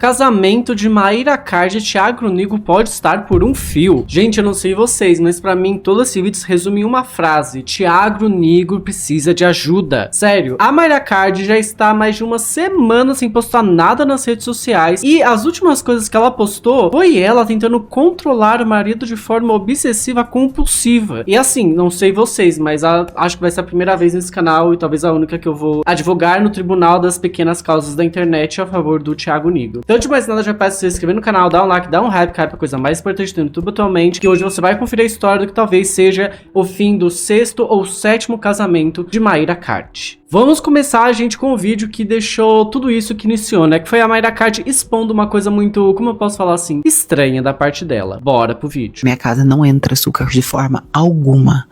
Casamento de Mayra Card e Thiago Nigro pode estar por um fio. Gente, eu não sei vocês, mas pra mim todo esse vídeo se resume em uma frase: Thiago Nigro precisa de ajuda. Sério, a Mayra Card já está há mais de uma semana sem postar nada nas redes sociais e as últimas coisas que ela postou foi ela tentando controlar o marido de forma obsessiva compulsiva. E assim, não sei vocês, mas acho que vai ser a primeira vez nesse canal e talvez a única que eu vou advogar no tribunal das pequenas causas da internet a favor do Thiago Nigro. Então, de mais nada, já peço se inscrever no canal, dá um like, dá um hype, que é a coisa mais importante do YouTube atualmente, que hoje você vai conferir a história do que talvez seja o fim do 6º ou 7º casamento de Mayra Card. Vamos começar, gente, com o vídeo que deixou tudo isso que iniciou, né? Que foi a Mayra Card expondo uma coisa muito, como eu posso falar assim, estranha da parte dela. Bora pro vídeo. Minha casa não entra açúcar de forma alguma.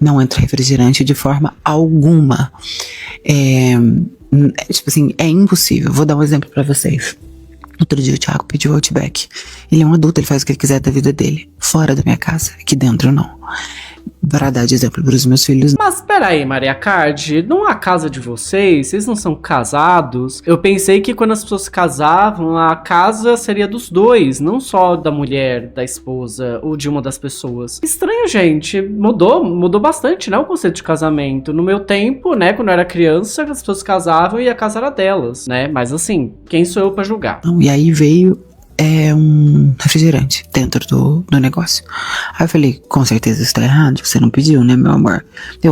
Não entra refrigerante de forma alguma. Tipo assim, é impossível. Vou dar um exemplo pra vocês. Outro dia o Thiago pediu Outback. Ele é um adulto, ele faz o que ele quiser da vida dele. Fora da minha casa, aqui dentro não. Para dar de exemplo para os meus filhos. Mas peraí, Mayra Card, não é a casa de vocês não são casados? Eu pensei que quando as pessoas se casavam, a casa seria dos dois, não só da mulher, da esposa ou de uma das pessoas. Estranho, gente, mudou bastante, né, o conceito de casamento. No meu tempo, né, quando eu era criança, as pessoas se casavam e a casa era delas, né, mas assim, quem sou eu pra julgar? E aí veio um refrigerante dentro do negócio. Aí eu falei, com certeza isso tá errado, você não pediu, né, meu amor?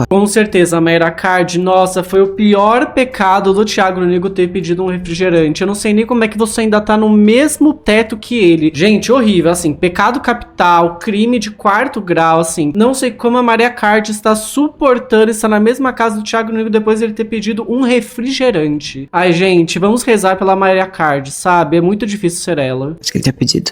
Com certeza, Mayra Card, nossa, foi o pior pecado do Thiago Nigro ter pedido um refrigerante. Eu não sei nem como é que você ainda tá no mesmo teto que ele. Gente, horrível, assim, pecado capital, crime de 4º grau, assim. Não sei como a Mayra Card está suportando estar na mesma casa do Thiago Nigro depois de ele ter pedido um refrigerante. Ai, gente, vamos rezar pela Mayra Card, sabe? É muito difícil ser ela. Acho que ele tinha pedido.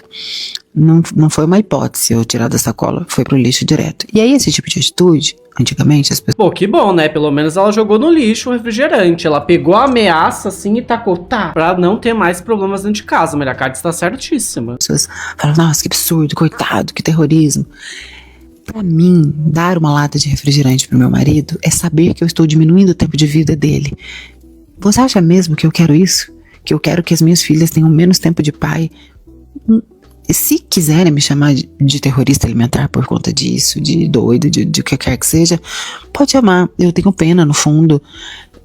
Não foi uma hipótese eu tirar da sacola, foi pro lixo direto. E aí esse tipo de atitude, antigamente as pessoas... Pô, que bom, né? Pelo menos ela jogou no lixo o refrigerante. Ela pegou a ameaça assim e tacou, pra não ter mais problemas dentro de casa. A Mayra Card está certíssima. As pessoas falam, nossa, que absurdo, coitado, que terrorismo. Pra mim, dar uma lata de refrigerante pro meu marido é saber que eu estou diminuindo o tempo de vida dele. Você acha mesmo que eu quero isso? Que eu quero que as minhas filhas tenham menos tempo de pai? Se quiserem me chamar de terrorista alimentar por conta disso, de doido, de o que quer que seja, pode chamar. Eu tenho pena no fundo,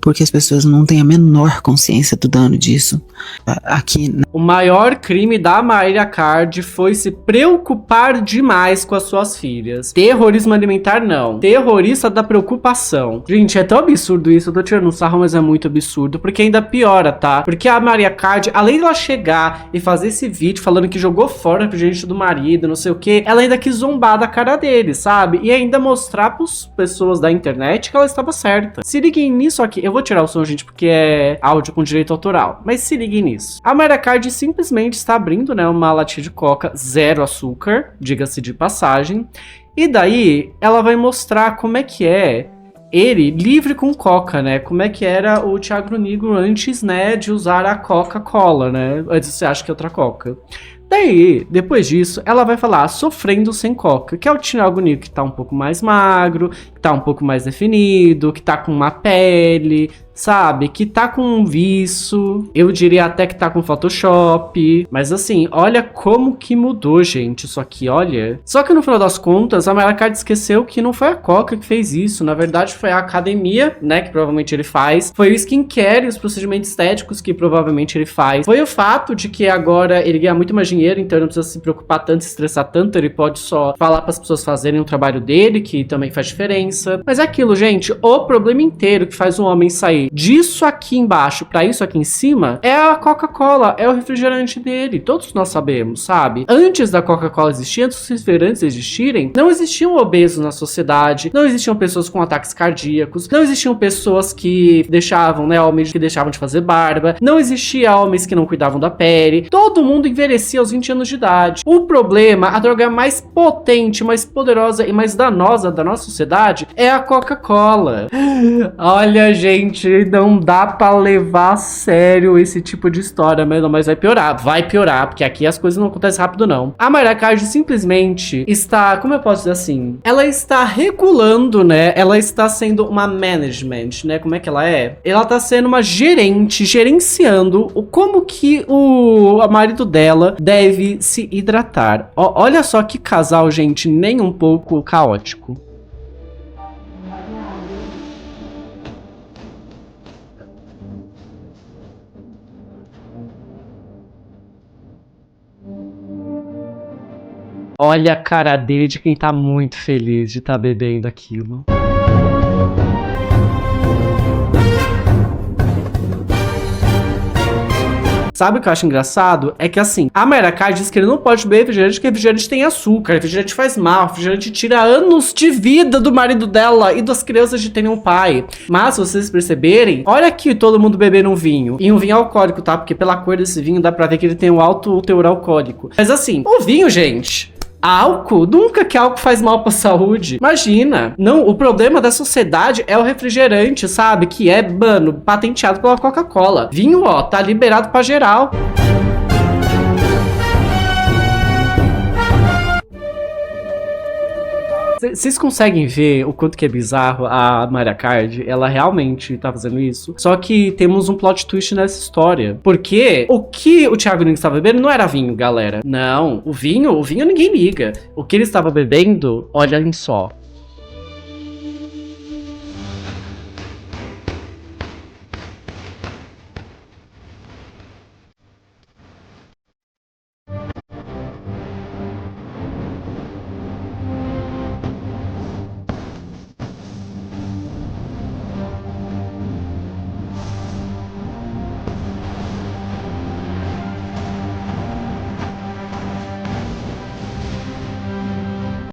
porque as pessoas não têm a menor consciência do dano disso. Aqui... O maior crime da Mayra Card foi se preocupar demais com as suas filhas. Terrorismo alimentar, não. Terrorista da preocupação. Gente, é tão absurdo isso. Eu tô tirando um sarro, mas é muito absurdo. Porque ainda piora, tá? Porque a Mayra Card, além de ela chegar e fazer esse vídeo falando que jogou fora pro gente do marido, não sei o que, ela ainda quis zombar da cara dele, sabe? E ainda mostrar pras pessoas da internet que ela estava certa. Se liguem nisso aqui. Eu vou tirar o som, gente, porque é áudio com direito autoral. Mas se liguem nisso. A Mayra Card simplesmente está abrindo, né, uma latinha de coca, 0 açúcar, diga-se de passagem. E daí, ela vai mostrar como é que é ele livre com coca, né? Como é que era o Thiago Nigro antes, né, de usar a Coca-Cola, né? Antes você acha que é outra coca. Daí, depois disso, ela vai falar sofrendo sem coca, que é o Thiago Nigro que tá um pouco mais magro, que tá um pouco mais definido, que tá com uma pele, sabe? Que tá com um viço, eu diria até que tá com Photoshop, mas assim, olha como que mudou, gente, isso aqui, olha. Só que no final das contas, a Mayra Card esqueceu que não foi a Coca que fez isso, na verdade foi a academia, né, que provavelmente ele faz, foi o skincare e os procedimentos estéticos que provavelmente ele faz, foi o fato de que agora ele ganha muito mais dinheiro, então ele não precisa se preocupar tanto, se estressar tanto, ele pode só falar para as pessoas fazerem o trabalho dele, que também faz diferença. Mas é aquilo, gente, o problema inteiro que faz um homem sair disso aqui embaixo pra isso aqui em cima é a Coca-Cola, é o refrigerante dele, todos nós sabemos, sabe? Antes da Coca-Cola existir, antes dos refrigerantes existirem, não existiam obesos na sociedade, não existiam pessoas com ataques cardíacos, não existiam pessoas que deixavam, né, homens que deixavam de fazer barba, não existia homens que não cuidavam da pele, todo mundo envelhecia aos 20 anos de idade. O problema, a droga mais potente, mais poderosa e mais danosa da nossa sociedade é a Coca-Cola. Olha, gente, não dá pra levar a sério esse tipo de história, mas vai piorar, porque aqui as coisas não acontecem rápido, não. A Mayra Card simplesmente está, como eu posso dizer assim, ela está regulando, né, ela está sendo uma management, né, como é que ela é? Ela tá sendo uma gerente, gerenciando como que o marido dela deve se hidratar. Olha só que casal, gente, nem um pouco caótico. Olha a cara dele de quem tá muito feliz de tá bebendo aquilo. Sabe o que eu acho engraçado? É que assim, a Mayra Card diz que ele não pode beber refrigerante porque refrigerante tem açúcar, refrigerante faz mal, refrigerante tira anos de vida do marido dela e das crianças de terem um pai. Mas, se vocês perceberem, olha aqui todo mundo bebendo um vinho. E um vinho alcoólico, tá? Porque pela cor desse vinho dá pra ver que ele tem um alto teor alcoólico. Mas assim, o vinho, gente... Álcool? Nunca que álcool faz mal pra saúde. Imagina. Não, o problema da sociedade é o refrigerante, sabe? Que é, mano, patenteado pela Coca-Cola. Vinho, ó, tá liberado pra geral. Vocês conseguem ver o quanto que é bizarro a Mayra Card? Ela realmente tá fazendo isso. Só que temos um plot twist nessa história. Porque o que o Thiago Nigro estava bebendo não era vinho, galera. Não, o vinho ninguém liga. O que ele estava bebendo, olhem só.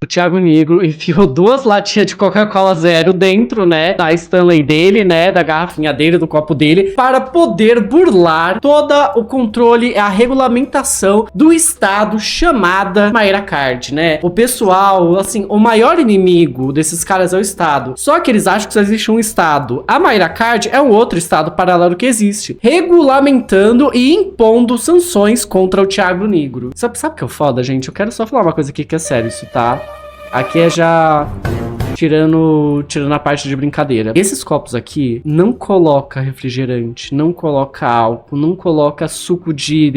O Thiago Nigro enfiou 2 latinhas de Coca-Cola Zero dentro, né, da Stanley dele, né, da garrafinha dele, do copo dele, para poder burlar todo o controle, a regulamentação do estado chamada Mayra Card, né? O pessoal, assim, o maior inimigo desses caras é o estado. Só que eles acham que só existe um estado. A Mayra Card é um outro estado paralelo que existe, regulamentando e impondo sanções contra o Thiago Nigro. Sabe o que é o foda, gente? Eu quero só falar uma coisa aqui que é sério isso, tá? Aqui é já tirando a parte de brincadeira. Esses copos aqui não coloca refrigerante, não coloca álcool, não coloca suco de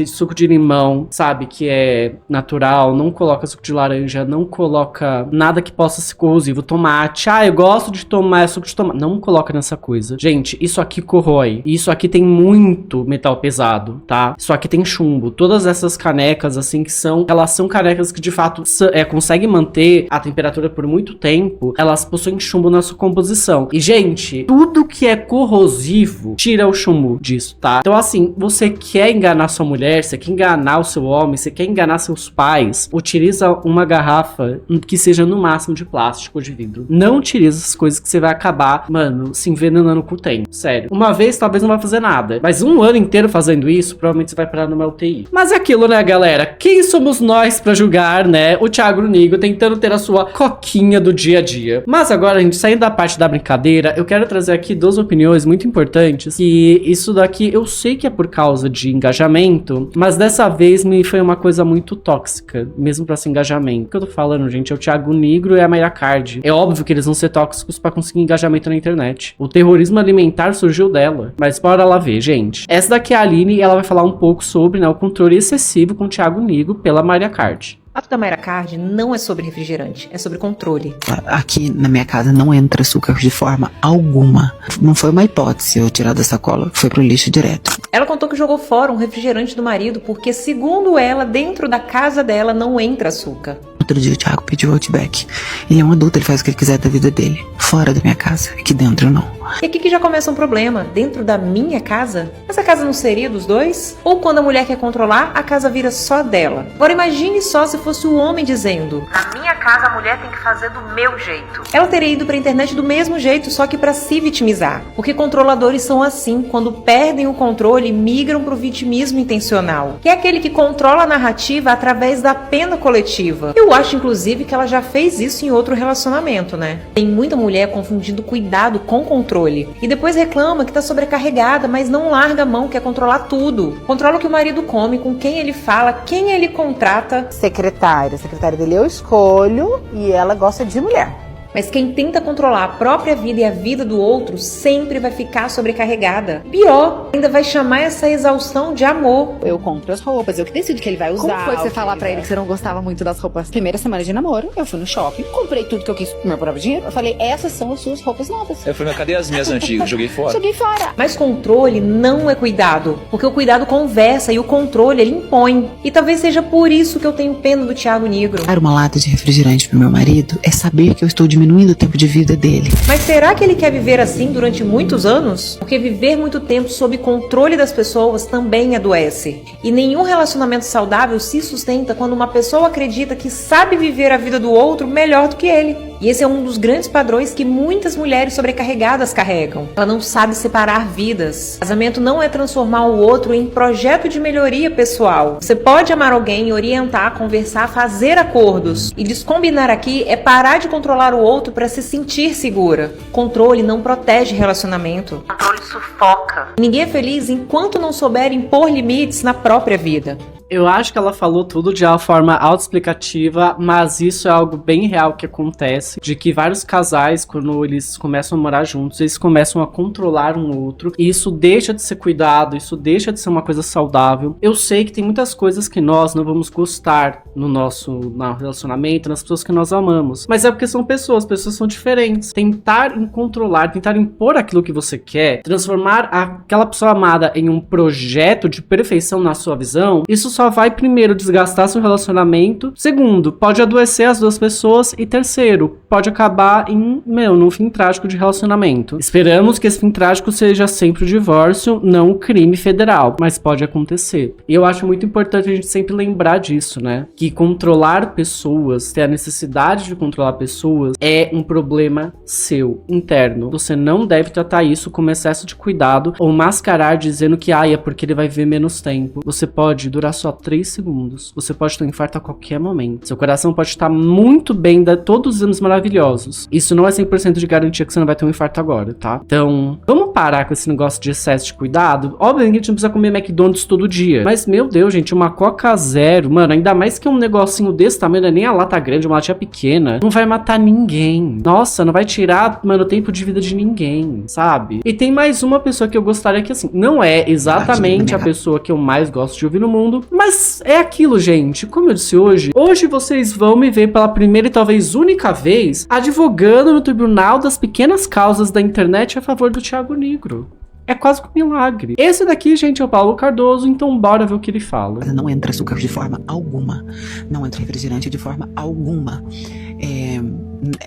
suco de limão, sabe, que é natural, não coloca suco de laranja, não coloca nada que possa ser corrosivo, tomate. Ah, eu gosto de tomar suco de tomate. Não coloca nessa coisa. Gente, isso aqui corrói. Isso aqui tem muito metal pesado, tá? Isso aqui tem chumbo. Todas essas canecas, assim, elas são canecas que de fato conseguem manter a temperatura por muito tempo, elas possuem chumbo na sua composição. E, gente, tudo que é corrosivo tira o chumbo disso, tá? Então, assim, você quer enganar sua mulher, você quer enganar o seu homem, você quer enganar seus pais, utiliza uma garrafa que seja no máximo de plástico ou de vidro. Não utiliza essas coisas que você vai acabar, mano, se envenenando com o tempo. Sério. Uma vez, talvez não vai fazer nada. Mas um ano inteiro fazendo isso, provavelmente você vai parar numa UTI. Mas é aquilo, né, galera? Quem somos nós pra julgar, né? O Thiago Nigro tentando ter a sua coquinha do dia a dia. Mas agora, a gente saindo da parte da brincadeira, eu quero trazer aqui 2 opiniões muito importantes, que isso daqui eu sei que é por causa de engajamento, mas dessa vez me foi uma coisa muito tóxica, mesmo pra ser engajamento. O que eu tô falando, gente, é o Thiago Nigro e a Mayra Card. É óbvio que eles vão ser tóxicos pra conseguir engajamento na internet. O terrorismo alimentar surgiu dela. Mas bora lá ver, gente. Essa daqui é a Aline e ela vai falar um pouco sobre, né, o controle excessivo com o Thiago Nigro pela Mayra Card. O fato da Mayra Card não é sobre refrigerante, é sobre controle. Aqui na minha casa não entra açúcar de forma alguma. Não foi uma hipótese eu tirar da sacola, foi pro lixo direto. Ela contou que jogou fora um refrigerante do marido porque, segundo ela, dentro da casa dela não entra açúcar. Outro dia o Thiago pediu Outback. Ele é um adulto, ele faz o que ele quiser da vida dele. Fora da minha casa, aqui dentro não. E aqui que já começa um problema. Dentro da minha casa? Essa casa não seria dos dois? Ou quando a mulher quer controlar, a casa vira só dela? Agora imagine só se fosse o homem dizendo: na minha casa a mulher tem que fazer do meu jeito. Ela teria ido pra internet do mesmo jeito, só que pra se vitimizar. Porque controladores são assim, quando perdem o controle, migram pro vitimismo intencional, que é aquele que controla a narrativa através da pena coletiva. Eu acho, inclusive, que ela já fez isso em outro relacionamento, né? Tem muita mulher confundindo cuidado com controle. E depois reclama que tá sobrecarregada, mas não larga a mão, quer controlar tudo. Controla o que o marido come, com quem ele fala, quem ele contrata. Secretária. A secretária dele eu escolho e ela gosta de mulher. Mas quem tenta controlar a própria vida e a vida do outro sempre vai ficar sobrecarregada. Pior, ainda vai chamar essa exaustão de amor. Eu compro as roupas, eu que decido que ele vai usar. Como foi você falar pra ele que você não gostava muito das roupas? Primeira semana de namoro, eu fui no shopping, comprei tudo que eu quis com meu próprio dinheiro. Eu falei, essas são as suas roupas novas. Eu falei, mas cadê as minhas antigas? Joguei fora. Joguei fora. Mas controle não é cuidado, porque o cuidado conversa e o controle ele impõe. E talvez seja por isso que eu tenho pena do Thiago Nigro. Dar uma lata de refrigerante pro meu marido é saber que eu estou diminuindo o tempo de vida dele. Mas será que ele quer viver assim durante muitos anos? Porque viver muito tempo sob controle das pessoas também adoece. E nenhum relacionamento saudável se sustenta quando uma pessoa acredita que sabe viver a vida do outro melhor do que ele. E esse é um dos grandes padrões que muitas mulheres sobrecarregadas carregam. Ela não sabe separar vidas. Casamento não é transformar o outro em projeto de melhoria pessoal. Você pode amar alguém, orientar, conversar, fazer acordos. E descombinar aqui é parar de controlar o outro para se sentir segura. Controle não protege relacionamento. Controle sufoca. Ninguém é feliz enquanto não souber impor limites na própria vida. Eu acho que ela falou tudo de uma forma autoexplicativa, mas isso é algo bem real que acontece, de que vários casais, quando eles começam a morar juntos, eles começam a controlar um outro, e isso deixa de ser cuidado, isso deixa de ser uma coisa saudável. Eu sei que tem muitas coisas que nós não vamos gostar no nosso relacionamento, nas pessoas que nós amamos, mas é porque são pessoas são diferentes. Tentar controlar, tentar impor aquilo que você quer, transformar aquela pessoa amada em um projeto de perfeição na sua visão, isso só vai, primeiro, desgastar seu relacionamento. Segundo, pode adoecer as duas pessoas. E terceiro, pode acabar num fim trágico de relacionamento. Esperamos que esse fim trágico seja sempre o divórcio, não o crime federal, mas pode acontecer. E eu acho muito importante a gente sempre lembrar disso, né? Que controlar pessoas, ter a necessidade de controlar pessoas, é um problema seu, interno. Você não deve tratar isso como excesso de cuidado ou mascarar dizendo que é porque ele vai viver menos tempo. Você pode durar só 3 segundos. Você pode ter um infarto a qualquer momento. Seu coração pode estar muito bem, dar todos os anos maravilhosos. Isso não é 100% de garantia que você não vai ter um infarto agora, tá? Então, vamos parar com esse negócio de excesso de cuidado. Obviamente a gente não precisa comer McDonald's todo dia. Mas, meu Deus, gente, uma Coca Zero, mano, ainda mais que um negocinho desse tamanho, não é nem a lata grande, uma latinha pequena, não vai matar ninguém. Nossa, não vai tirar, mano, o tempo de vida de ninguém, sabe? E tem mais uma pessoa que eu gostaria que, assim, não é exatamente a pessoa que eu mais gosto de ouvir no mundo, mas é aquilo, gente. Como eu disse hoje vocês vão me ver pela primeira e talvez única vez advogando no tribunal das pequenas causas da internet a favor do Thiago Nigro. É quase um milagre. Esse daqui, gente, é o Paulo Cardoso, então bora ver o que ele fala. Não entra açúcar de forma alguma. Não entra refrigerante de forma alguma.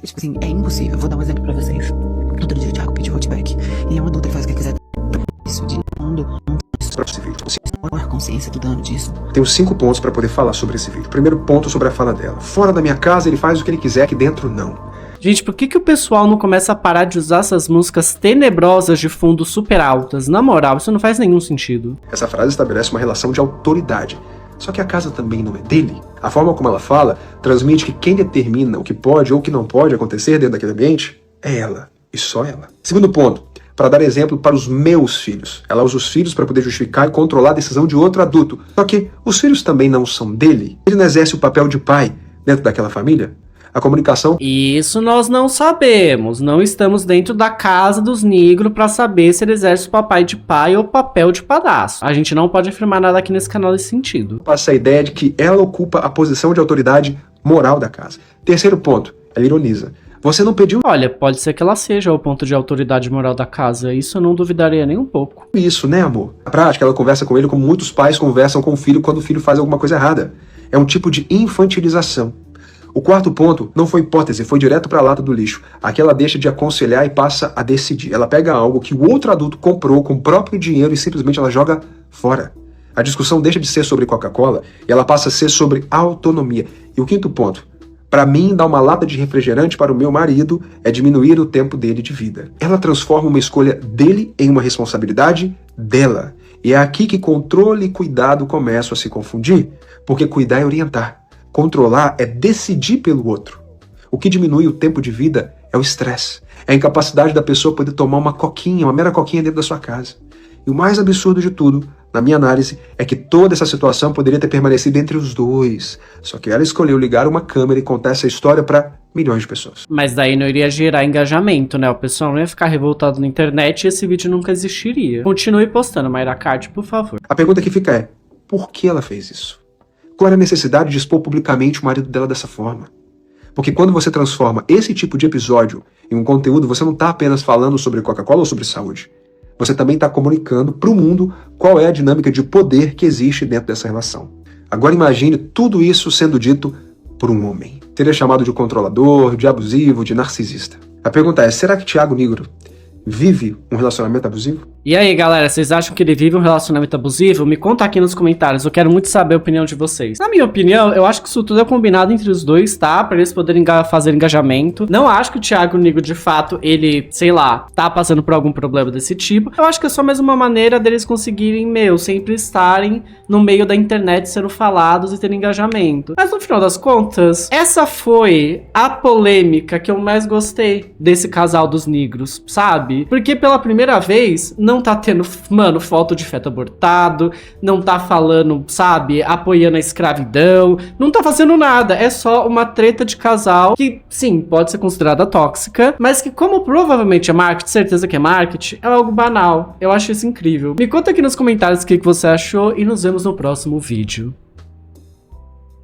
Tipo assim, é impossível. Eu vou dar um exemplo pra vocês. Outro dia o Thiago pediu Outback. Ele é um adulto, ele faz o que quiser. Isso de mundo. Qual é a consciência do dano disso? Tenho 5 pontos pra poder falar sobre esse vídeo. Primeiro ponto sobre a fala dela. Fora da minha casa, ele faz o que ele quiser, aqui dentro não. Gente, por que o pessoal não começa a parar de usar essas músicas tenebrosas de fundo super altas? Na moral, isso não faz nenhum sentido. Essa frase estabelece uma relação de autoridade. Só que a casa também não é dele. A forma como ela fala transmite que quem determina o que pode ou o que não pode acontecer dentro daquele ambiente é ela. E só ela. Segundo ponto, para dar exemplo para os meus filhos. Ela usa os filhos para poder justificar e controlar a decisão de outro adulto. Só que os filhos também não são dele. Ele não exerce o papel de pai dentro daquela família. A comunicação... Isso nós não sabemos. Não estamos dentro da casa dos Nigro para saber se ele exerce o papai de pai ou o papel de padrasto. A gente não pode afirmar nada aqui nesse canal nesse sentido. Passa a ideia de que ela ocupa a posição de autoridade moral da casa. Terceiro ponto, ela ironiza. Você não pediu... Olha, pode ser que ela seja o ponto de autoridade moral da casa. Isso eu não duvidaria nem um pouco. Isso, né, amor? Na prática, ela conversa com ele como muitos pais conversam com o filho quando o filho faz alguma coisa errada. É um tipo de infantilização. O quarto ponto não foi hipótese, foi direto pra lata do lixo. Aqui ela deixa de aconselhar e passa a decidir. Ela pega algo que o outro adulto comprou com o próprio dinheiro e simplesmente ela joga fora. A discussão deixa de ser sobre Coca-Cola e ela passa a ser sobre autonomia. E o quinto ponto, para mim, dar uma lata de refrigerante para o meu marido é diminuir o tempo dele de vida. Ela transforma uma escolha dele em uma responsabilidade dela. E é aqui que controle e cuidado começam a se confundir, porque cuidar é orientar. Controlar é decidir pelo outro. O que diminui o tempo de vida é o estresse. É a incapacidade da pessoa poder tomar uma coquinha, uma mera coquinha dentro da sua casa. E o mais absurdo de tudo, na minha análise, é que toda essa situação poderia ter permanecido entre os dois. Só que ela escolheu ligar uma câmera e contar essa história para milhões de pessoas. Mas daí não iria gerar engajamento, né? O pessoal não ia ficar revoltado na internet e esse vídeo nunca existiria. Continue postando, Mayra Card, por favor. A pergunta que fica é, por que ela fez isso? Qual era a necessidade de expor publicamente o marido dela dessa forma? Porque quando você transforma esse tipo de episódio em um conteúdo, você não está apenas falando sobre Coca-Cola ou sobre saúde. Você também está comunicando para o mundo qual é a dinâmica de poder que existe dentro dessa relação. Agora imagine tudo isso sendo dito por um homem. Seria chamado de controlador, de abusivo, de narcisista. A pergunta é, será que Thiago Nigro vive um relacionamento abusivo? E aí, galera, vocês acham que ele vive um relacionamento abusivo? Me conta aqui nos comentários, eu quero muito saber a opinião de vocês. Na minha opinião, eu acho que isso tudo é combinado entre os dois, tá? Pra eles poderem fazer engajamento. Não acho que o Thiago Nigro, de fato, ele, sei lá, tá passando por algum problema desse tipo. Eu acho que é só mais uma maneira deles conseguirem, sempre estarem no meio da internet sendo falados e terem engajamento. Mas no final das contas, essa foi a polêmica que eu mais gostei desse casal dos negros, sabe? Porque pela primeira vez, não tá tendo, foto de feto abortado, não tá falando, sabe, apoiando a escravidão, não tá fazendo nada, é só uma treta de casal que, sim, pode ser considerada tóxica, mas que como provavelmente é marketing, certeza que é marketing, é algo banal. Eu acho isso incrível. Me conta aqui nos comentários o que você achou e nos vemos no próximo vídeo.